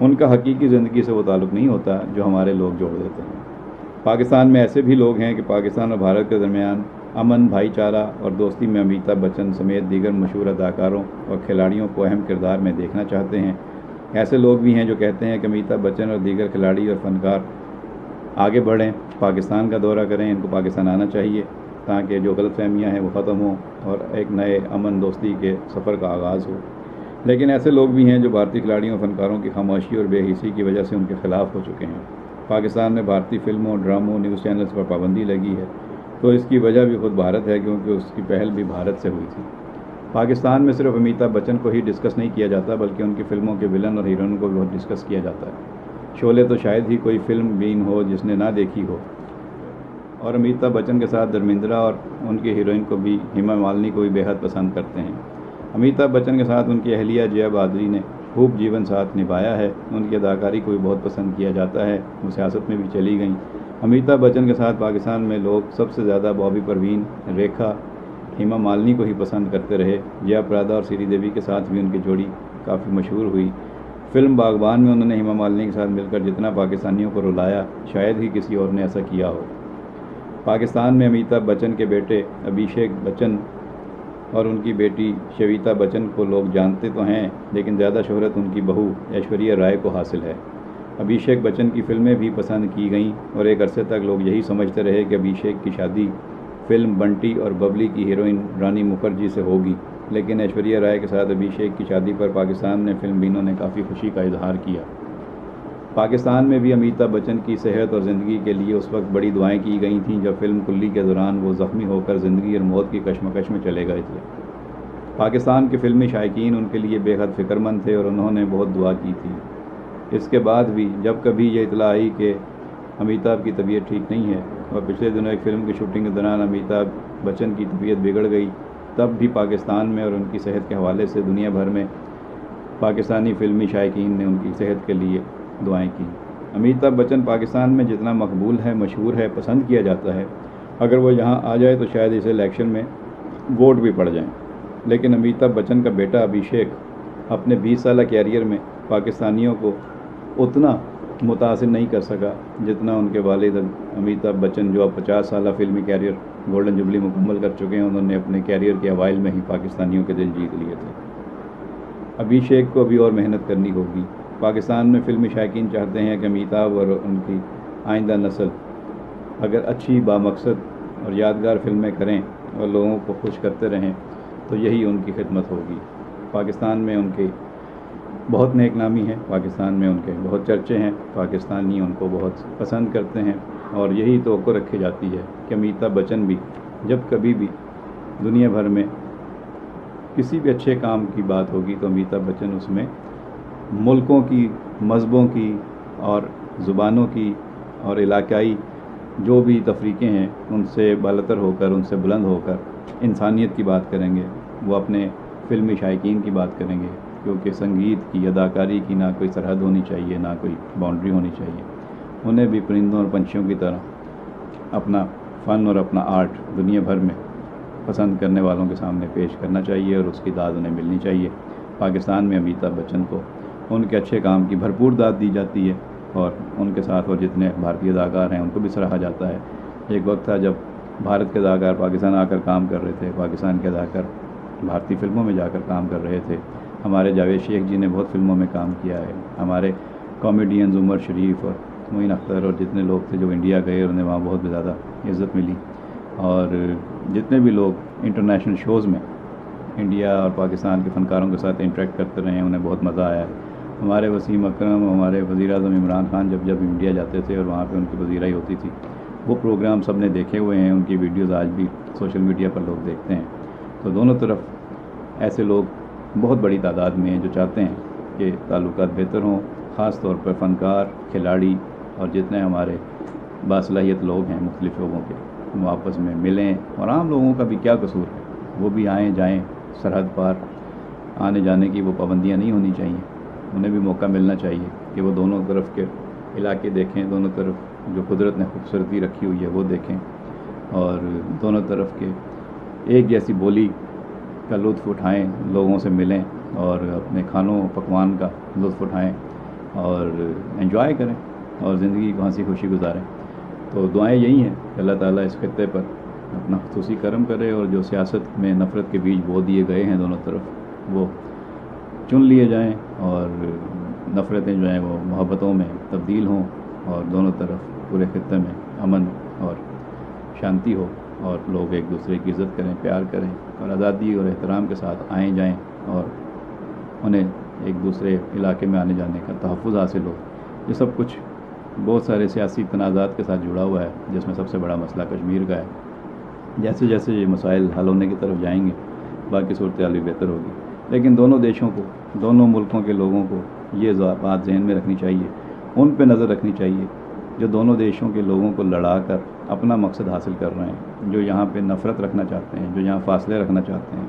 ان کا حقیقی زندگی سے وہ تعلق نہیں ہوتا جو ہمارے لوگ جوڑ دیتے ہیں۔ پاکستان میں ایسے بھی لوگ ہیں کہ پاکستان اور بھارت کے درمیان امن، بھائی چارہ اور دوستی میں امیتابھ بچن سمیت دیگر مشہور اداکاروں اور کھلاڑیوں کو اہم کردار میں دیکھنا چاہتے ہیں۔ ایسے لوگ بھی ہیں جو کہتے ہیں کہ امیتابھ بچن اور دیگر کھلاڑی اور فنکار آگے بڑھیں، پاکستان کا دورہ کریں، ان کو پاکستان آنا چاہیے تاکہ جو غلط فہمیاں ہیں وہ ختم ہوں اور ایک نئے امن دوستی کے سفر کا آغاز ہو۔ لیکن ایسے لوگ بھی ہیں جو بھارتی کھلاڑیوں اور فنکاروں کی خاموشی اور بے حسی کی وجہ سے ان کے خلاف ہو چکے ہیں۔ پاکستان میں بھارتی فلموں، ڈراموں، نیوز چینلز پر پابندی لگی ہے تو اس کی وجہ بھی خود بھارت ہے، کیونکہ اس کی پہل بھی بھارت سے ہوئی تھی۔ پاکستان میں صرف امیتابھ بچن کو ہی ڈسکس نہیں کیا جاتا بلکہ ان کی فلموں کے ولن اور ہیروئن کو بھی بہت ڈسکس کیا جاتا ہے۔ شعلے تو شاید ہی کوئی فلم بین ہو جس نے نہ دیکھی ہو، اور امیتابھ بچن کے ساتھ دھرمیندرا اور ان کی ہیروئن کو بھی، ہیما مالنی کو بھی بے حد پسند کرتے ہیں۔ امیتابھ بچن کے ساتھ ان کی اہلیہ جیا بہادری نے خوب جیون ساتھ نبھایا ہے، ان کی اداکاری کو بھی بہت پسند کیا جاتا ہے، وہ سیاست میں بھی چلی گئیں۔ امیتابھ بچن کے ساتھ پاکستان میں لوگ سب سے زیادہ بابی پروین، ریکھا، ہیما مالنی کو ہی پسند کرتے رہے۔ جیا پرادا اور سری دیوی کے ساتھ بھی ان کی جوڑی کافی مشہور ہوئی۔ فلم باغبان میں انہوں نے ہیما مالنی کے ساتھ مل کر جتنا پاکستانیوں کو رلایا شاید ہی کسی اور نے ایسا کیا ہو۔ پاکستان میں امیتابھ بچن کے بیٹے ابھیشیک بچن اور ان کی بیٹی شویتا بچن کو لوگ جانتے تو ہیں، لیکن زیادہ شہرت ان کی بہو ایشوریہ رائے کو حاصل ہے۔ ابھیشیک بچن کی فلمیں بھی پسند کی گئیں اور ایک عرصے تک لوگ یہی سمجھتے رہے کہ ابھیشیک کی شادی فلم بنٹی اور ببلی کی ہیروئن رانی مکھرجی سے ہوگی، لیکن ایشوریہ رائے کے ساتھ ابھیشیک کی شادی پر پاکستان میں فلم بینوں نے کافی خوشی کا اظہار کیا۔ پاکستان میں بھی امیتابھ بچن کی صحت اور زندگی کے لیے اس وقت بڑی دعائیں کی گئی تھیں جب فلم کلی کے دوران وہ زخمی ہو کر زندگی اور موت کی کشمکش میں چلے گئے تھے۔ پاکستان کے فلمی شائقین ان کے لیے بے حد فکر مند تھے اور انہوں نے بہت دعا کی تھی۔ اس کے بعد بھی جب کبھی یہ اطلاع آئی کہ امیتابھ کی طبیعت ٹھیک نہیں ہے اور پچھلے دنوں ایک فلم کی شوٹنگ کے دوران امیتابھ بچن کی طبیعت بگڑ گئی، تب بھی پاکستان میں اور ان کی صحت کے حوالے سے دنیا بھر میں پاکستانی فلمی شائقین نے ان کی صحت کے لیے دعائیں کی۔ امیتابھ بچن پاکستان میں جتنا مقبول ہے، مشہور ہے، پسند کیا جاتا ہے، اگر وہ یہاں آ جائے تو شاید اسے الیکشن میں ووٹ بھی پڑ جائیں، لیکن امیتابھ بچن کا بیٹا ابھیشیک اپنے 20 سالہ کیریئر میں پاکستانیوں کو اتنا متاثر نہیں کر سکا جتنا ان کے والد امیتابھ بچن، جو اب 50 سالہ فلمی کیریئر گولڈن جوبلی مکمل کر چکے ہیں، انہوں نے اپنے کیریئر کے اوائل میں ہی پاکستانیوں کے دل جیت لیے تھے۔ ابھیشیک کو ابھی اور محنت کرنی ہوگی۔ پاکستان میں فلمی شائقین چاہتے ہیں کہ امیتابھ اور ان کی آئندہ نسل اگر اچھی بامقصد اور یادگار فلمیں کریں اور لوگوں کو خوش کرتے رہیں تو یہی ان کی خدمت ہوگی۔ پاکستان میں ان کی بہت نیک نامی ہے، پاکستان میں ان کے بہت چرچے ہیں، پاکستانی ان کو بہت پسند کرتے ہیں، اور یہی توقع رکھی جاتی ہے کہ امیتابھ بچن بھی جب کبھی بھی دنیا بھر میں کسی بھی اچھے کام کی بات ہوگی تو امیتابھ بچن اس میں ملکوں کی، مذہبوں کی اور زبانوں کی اور علاقائی جو بھی تفریقیں ہیں ان سے بالاتر ہو کر، ان سے بلند ہو کر انسانیت کی بات کریں گے۔ وہ اپنے فلمی شائقین کی بات کریں گے، کیونکہ سنگیت کی، اداکاری کی نہ کوئی سرحد ہونی چاہیے، نہ کوئی باؤنڈری ہونی چاہیے۔ انہیں بھی پرندوں اور پنچھیوں کی طرح اپنا فن اور اپنا آرٹ دنیا بھر میں پسند کرنے والوں کے سامنے پیش کرنا چاہیے اور اس کی داد انہیں ملنی چاہیے۔ پاکستان میں امیتابھ بچن کو ان کے اچھے کام کی بھرپور داد دی جاتی ہے اور ان کے ساتھ اور جتنے بھارتی اداکار ہیں ان کو بھی سراہا جاتا ہے۔ ایک وقت تھا جب بھارت کے اداکار پاکستان آ کر کام کر رہے تھے، پاکستان کے اداکار بھارتی فلموں میں جا کر کام کر رہے تھے۔ ہمارے جاوید شیخ جی نے بہت فلموں میں کام کیا ہے، ہمارے کامیڈینز عمر شریف اور معین اختر اور جتنے لوگ تھے جو انڈیا گئے انہیں وہاں بہت زیادہ عزت ملی، اور جتنے بھی لوگ انٹرنیشنل شوز میں انڈیا اور پاکستان کے فنکاروں کے ساتھ انٹریکٹ کرتے رہے ہیں انہیں بہت مزہ آیا ہے۔ ہمارے وسیم اکرم، ہمارے وزیر اعظم عمران خان جب انڈیا جاتے تھے اور وہاں پہ ان کی پذیرائی ہوتی تھی، وہ پروگرام سب نے دیکھے ہوئے ہیں، ان کی ویڈیوز آج بھی سوشل میڈیا پر لوگ دیکھتے ہیں۔ تو دونوں طرف ایسے لوگ بہت بڑی تعداد میں ہیں جو چاہتے ہیں کہ تعلقات بہتر ہوں، خاص طور پر فنکار، کھلاڑی اور جتنے ہمارے باصلاحیت لوگ ہیں مختلف لوگوں کے، وہ آپس میں ملیں، اور عام لوگوں کا بھی کیا قصور ہے، وہ بھی آئیں جائیں، سرحد پار آنے جانے کی وہ پابندیاں نہیں ہونی چاہیے، انہیں بھی موقع ملنا چاہیے کہ وہ دونوں طرف کے علاقے دیکھیں، دونوں طرف جو قدرت نے خوبصورتی رکھی ہوئی ہے وہ دیکھیں، اور دونوں طرف کے ایک جیسی بولی کا لطف اٹھائیں، لوگوں سے ملیں اور اپنے کھانوں پکوان کا لطف اٹھائیں۔ اور انجوائے کریں اور زندگی کو ہنسی خوشی گزاریں. تو دعائیں یہی ہیں کہ اللہ تعالیٰ اس خطے پر اپنا خصوصی کرم کرے اور جو سیاست میں نفرت کے بیج بو دیے گئے ہیں دونوں طرف وہ چن لیے جائیں اور نفرتیں جو ہیں وہ محبتوں میں تبدیل ہوں اور دونوں طرف پورے خطے میں امن اور شانتی ہو اور لوگ ایک دوسرے کی عزت کریں, پیار کریں اور آزادی اور احترام کے ساتھ آئیں جائیں اور انہیں ایک دوسرے علاقے میں آنے جانے کا تحفظ حاصل ہو. یہ سب کچھ بہت سارے سیاسی تنازعات کے ساتھ جڑا ہوا ہے, جس میں سب سے بڑا مسئلہ کشمیر کا ہے. جیسے جیسے یہ مسائل حل ہونے کی طرف جائیں گے باقی صورتحال بھی بہتر ہوگی. لیکن دونوں دیشوں کو, دونوں ملکوں کے لوگوں کو یہ بات ذہن میں رکھنی چاہیے, ان پہ نظر رکھنی چاہیے جو دونوں دیشوں کے لوگوں کو لڑا کر اپنا مقصد حاصل کر رہے ہیں, جو یہاں پہ نفرت رکھنا چاہتے ہیں, جو یہاں فاصلے رکھنا چاہتے ہیں,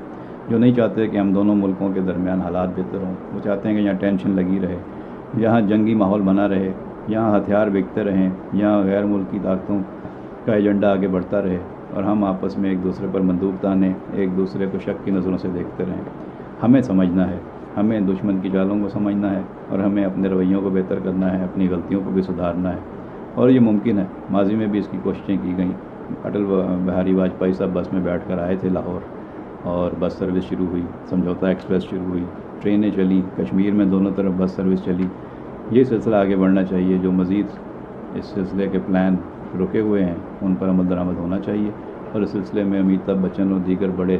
جو نہیں چاہتے کہ ہم دونوں ملکوں کے درمیان حالات بہتر ہوں. وہ چاہتے ہیں کہ یہاں ٹینشن لگی رہے, یہاں جنگی ماحول بنا رہے, یہاں ہتھیار بکتے رہیں, یہاں غیر ملکی طاقتوں کا ایجنڈا آگے بڑھتا رہے اور ہم آپس میں ایک دوسرے پر بندوق تانے, ایک دوسرے کو شک کی نظروں سے دیکھتے رہیں. ہمیں سمجھنا ہے, ہمیں دشمن کی چالوں کو سمجھنا ہے اور ہمیں اپنے رویوں کو بہتر کرنا ہے, اپنی غلطیوں کو بھی سدھارنا ہے. اور یہ ممکن ہے. ماضی میں بھی اس کی کوششیں کی گئیں. اٹل بہاری واجپئی صاحب بس میں بیٹھ کر آئے تھے لاہور اور بس سروس شروع ہوئی, سمجھوتا ایکسپریس شروع ہوئی, ٹرینیں چلی, کشمیر میں دونوں طرف بس سروس چلی. یہ سلسلہ آگے بڑھنا چاہیے. جو مزید اس سلسلے کے پلان رکے ہوئے ہیں ان پر عمل درآمد ہونا چاہیے اور اس سلسلے میں امیتابھ بچن اور دیگر بڑے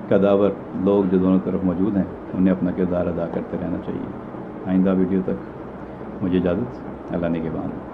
قداور لوگ جو دونوں طرف موجود ہیں انہیں اپنا کردار ادا کرتے رہنا چاہیے. آئندہ ویڈیو تک مجھے اجازت. اللہ نگہبان.